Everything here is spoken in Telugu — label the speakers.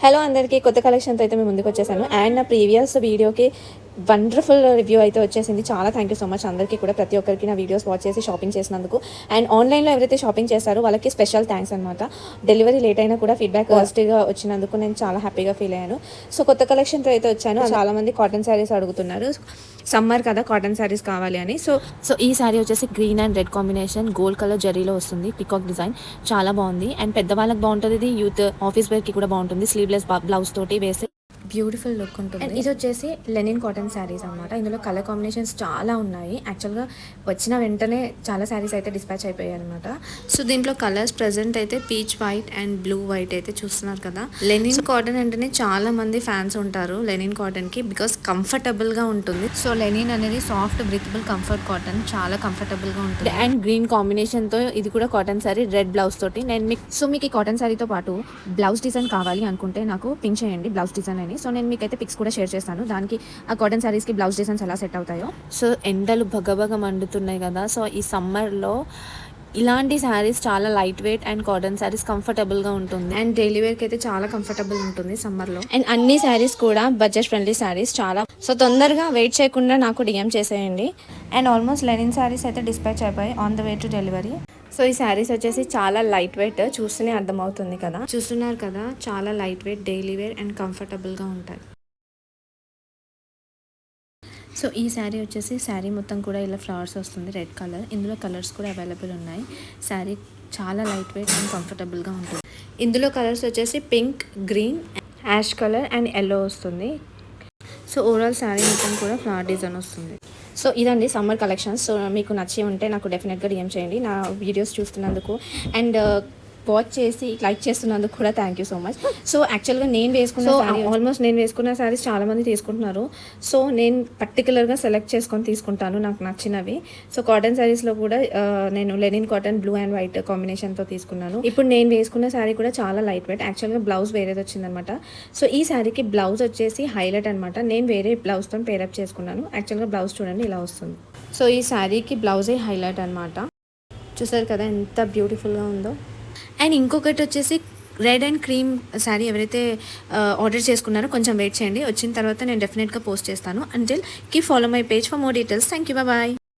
Speaker 1: హలో అందరికీ కొత్త కలెక్షన్తో అయితే మేము ముందుకు వచ్చేసాను. అండ్ నా ప్రీవియస్ వీడియోకి వండర్ఫుల్ రివ్యూ అయితే వచ్చేసింది. చాలా థ్యాంక్ యూ సో మచ్ అందరికీ కూడా, ప్రతి ఒక్కరికి నా వీడియోస్ వాచ్ చేసి షాపింగ్ చేసినందుకు. అండ్ ఆన్లైన్లో ఎవరైతే షాపింగ్ చేస్తారో వాళ్ళకి స్పెషల్ థ్యాంక్స్ అనమాట. డెలివరీ లేట్ అయినా కూడా ఫీడ్బ్యాక్ పాజిటివ్గా వచ్చినందుకు నేను చాలా హ్యాపీగా ఫీల్ అయ్యాను. సో కొత్త కలెక్షన్తో అయితే వచ్చాను. చాలామంది కాటన్ శారీస్ అడుగుతున్నారు, సమ్మర్ కదా కాటన్ శారీస్ కావాలి అని. సో ఈ శారీ వచ్చేసి green and red combination, gold colour జరీలో వస్తుంది, పికాక్ డిజైన్, చాలా బాగుంది. అండ్ పెద్దవాళ్ళకి బాగుంటుంది ఇది, యూత్ ఆఫీస్ వేర్కి కూడా బాగుంటుంది. స్లీవ్లెస్ బ్లౌజ్ తోటి వేసి బ్యూటిఫుల్ లుక్ ఉంటుంది. అండ్ ఇది వచ్చేసి లెనిన్ కాటన్ శారీస్ అనమాట. ఇందులో కలర్ కాంబినేషన్స్ చాలా ఉన్నాయి. యాక్చువల్గా వచ్చిన వెంటనే చాలా శారీస్ అయితే డిస్పాచ్ అయిపోయాయి అనమాట. సో దీంట్లో కలర్స్ ప్రెసెంట్ అయితే peach white and blue white అయితే చూస్తున్నారు కదా. లెనిన్ కాటన్ అంటేనే చాలా మంది ఫ్యాన్స్ ఉంటారు లెనిన్ కాటన్కి, బికాస్ కంఫర్టబుల్గా ఉంటుంది. సో లెనిన్ అనేది సాఫ్ట్ బ్రీతబుల్ కంఫర్ట్ కాటన్, చాలా కంఫర్టబుల్గా ఉంటుంది. అండ్ గ్రీన్ కాంబినేషన్తో ఇది కూడా కాటన్ శారీ, రెడ్ బ్లౌజ్ తోటి. నేను మీకు ఈ కాటన్ శారీతో పాటు బ్లౌజ్ డిజైన్ కావాలి అనుకుంటే నాకు పింక్ చేయండి, బ్లౌజ్ డిజైన్ అని. సో నేను మీకైతే పిక్స్ కూడా షేర్ చేస్తాను, దానికి ఆ కాటన్ శారీస్కి బ్లౌజ్ డిజైన్స్ ఎలా సెట్ అవుతాయో. సో ఎండలు భగభగ మండుతున్నాయి కదా, సో ఈ సమ్మర్లో ఇలాంటి శారీస్ చాలా light wait and cotton saris కంఫర్టబుల్గా ఉంటుంది. అండ్ డైలీ వేర్కి అయితే చాలా కంఫర్టబుల్ ఉంటుంది సమ్మర్లో. అండ్ అన్ని శారీస్ కూడా బడ్జెట్ ఫ్రెండ్లీ శారీస్ చాలా. సో తొందరగా వెయిట్ చేయకుండా నాకు డిఎం చేసేయండి. అండ్ ఆల్మోస్ట్ లెనిన్ శారీస్ అయితే డిస్పాచ్ అయిపోయి on the way to delivery. So ఈ శారీస్ వచ్చేసి చాలా లైట్ వెయిట్, చూస్తూనే అర్థమవుతుంది కదా, చూస్తున్నారు కదా, చాలా light weight, daily wear and కంఫర్టబుల్గా ఉంటాయి. సో ఈ శారీ వచ్చేసి శారీ మొత్తం కూడా ఇలా ఫ్లవర్స్ వస్తుంది, రెడ్ కలర్. ఇందులో కలర్స్ కూడా అవైలబుల్ ఉన్నాయి. శారీ చాలా లైట్ వెయిట్ అండ్ కంఫర్టబుల్గా ఉంటుంది. ఇందులో కలర్స్ వచ్చేసి pink, green, ash colour and yellow వస్తుంది. సో ఓవరాల్ శారీ మొత్తం కూడా ఫ్లవర్ డిజైన్ వస్తుంది. సో ఇదండి సమ్మర్ కలెక్షన్స్. సో మీకు నచ్చి ఉంటే నాకు డెఫినెట్గా డిఎం చేయండి, నా వీడియోస్ చూస్తున్నందుకు అండ్ వాచ్ చేసి లైక్ చేస్తున్నందుకు కూడా thank you so much. So యాక్చువల్గా నేను వేసుకున్న ఆల్మోస్ట్ నేను వేసుకున్న శారీస్ చాలామంది తీసుకుంటున్నారు. సో నేను పర్టికులర్గా సెలెక్ట్ చేసుకొని తీసుకుంటాను నాకు నచ్చినవి. సో కాటన్ శారీస్లో కూడా నేను linen cotton blue and white కాంబినేషన్తో తీసుకున్నాను. ఇప్పుడు నేను వేసుకున్న శారీ కూడా చాలా లైట్ వెయిట్. యాక్చువల్గా బ్లౌజ్ వేరేది వచ్చిందనమాట. సో ఈ శారీకి బ్లౌజ్ వచ్చేసి హైలైట్ అనమాట. నేను వేరే బ్లౌజ్తో పేరప్ చేసుకున్నాను. యాక్చువల్గా బ్లౌజ్ చూడండి ఇలా వస్తుంది. సో ఈ శారీకి బ్లౌజే హైలైట్ అనమాట. చూసారు కదా ఎంత బ్యూటిఫుల్గా ఉందో. అండ్ ఇంకొకటి వచ్చేసి రెడ్ అండ్ క్రీమ్ శారీ ఎవరైతే ఆర్డర్ చేసుకున్నారో కొంచెం వెయిట్ చేయండి, వచ్చిన తర్వాత నేను డెఫినెట్గా పోస్ట్ చేస్తాను. Until keep follow my page for more details. Thank you, bye.